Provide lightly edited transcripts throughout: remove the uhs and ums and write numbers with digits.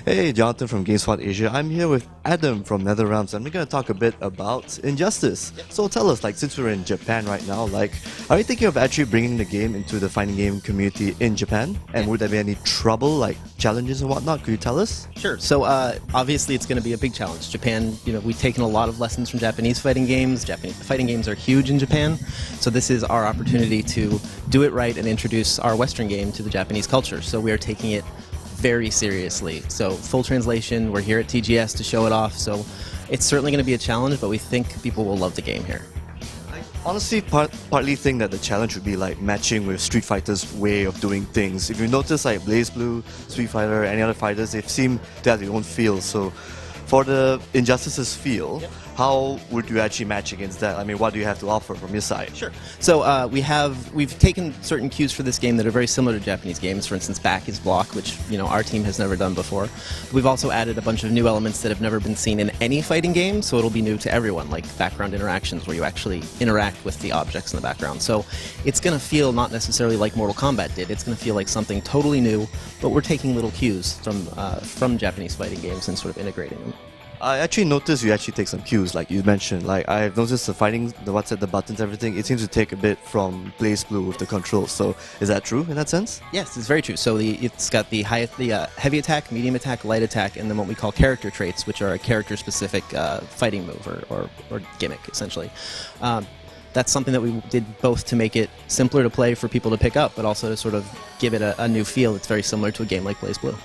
Hey, Jonathan from GameSpot Asia. I'm here with Adam from NetherRealm, and we're going to talk a bit about Injustice. So tell us, since we're in Japan right now, are you thinking of actually bringing the game into the fighting game community in Japan? And would there be any trouble, challenges and whatnot? Could you tell us? Sure. So obviously it's going to be a big challenge. Japan, we've taken a lot of lessons from Japanese fighting games. Japanese fighting games are huge in Japan. So this is our opportunity to do it right and introduce our Western game to the Japanese culture. So we are taking it very seriously. So full translation, we're here at TGS to show it off. So it's certainly going to be a challenge, but we think people will love the game here. I honestly partly think that the challenge would be matching with Street Fighter's way of doing things. If you notice BlazBlue, Street Fighter, any other fighters, they seem to have their own feel. So for the Injustice's feel, how would you actually match against that? I mean, what do you have to offer from your side? Sure. So we've taken certain cues for this game that are very similar to Japanese games. For instance, back is block, which our team has never done before. We've also added a bunch of new elements that have never been seen in any fighting game, so it'll be new to everyone, like background interactions where you actually interact with the objects in the background. So it's going to feel not necessarily like Mortal Kombat did. It's going to feel like something totally new, but we're taking little cues from Japanese fighting games and sort of integrating them. I actually noticed you actually take some cues, like you mentioned. I've noticed the fighting, the buttons, everything, it seems to take a bit from BlazBlue with the controls. So is that true in that sense? Yes, it's very true. So it's got the heavy attack, medium attack, light attack, and then what we call character traits, which are a character-specific fighting move or gimmick, essentially. That's something that we did both to make it simpler to play for people to pick up, but also to sort of give it a new feel that's very similar to a game like BlazBlue.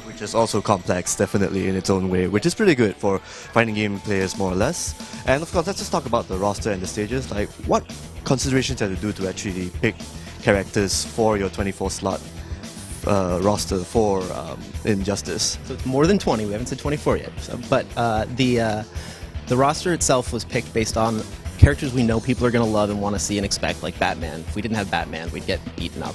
Which is also complex, definitely, in its own way, which is pretty good for fighting game players, more or less. And of course, let's just talk about the roster and the stages. What considerations you have to do to actually pick characters for your 24-slot roster for Injustice? So it's more than 20, we haven't said 24 yet. But the roster itself was picked based on characters we know people are going to love and want to see and expect, like Batman. If we didn't have Batman, we'd get beaten up.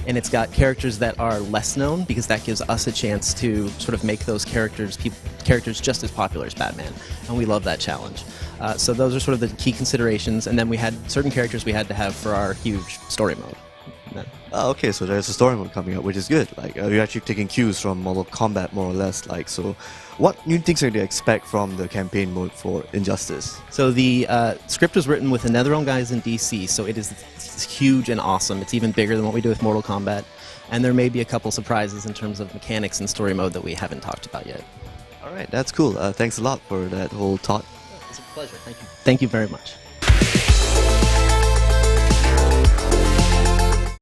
And it's got characters that are less known because that gives us a chance to sort of make those characters just as popular as Batman, and we love that challenge. So those are sort of the key considerations, and then we had certain characters we had to have for our huge story mode. Okay, so there's a story mode coming up, which is good. You're actually taking cues from Mortal Kombat, more or less. So what new things are you to expect from the campaign mode for Injustice? So the script was written with the NetherRealm guys in DC, so it's huge and awesome. It's even bigger than what we do with Mortal Kombat, and there may be a couple surprises in terms of mechanics and story mode that we haven't talked about yet. All right, that's cool. Thanks a lot for that whole talk. It's a pleasure. Thank you. Thank you very much.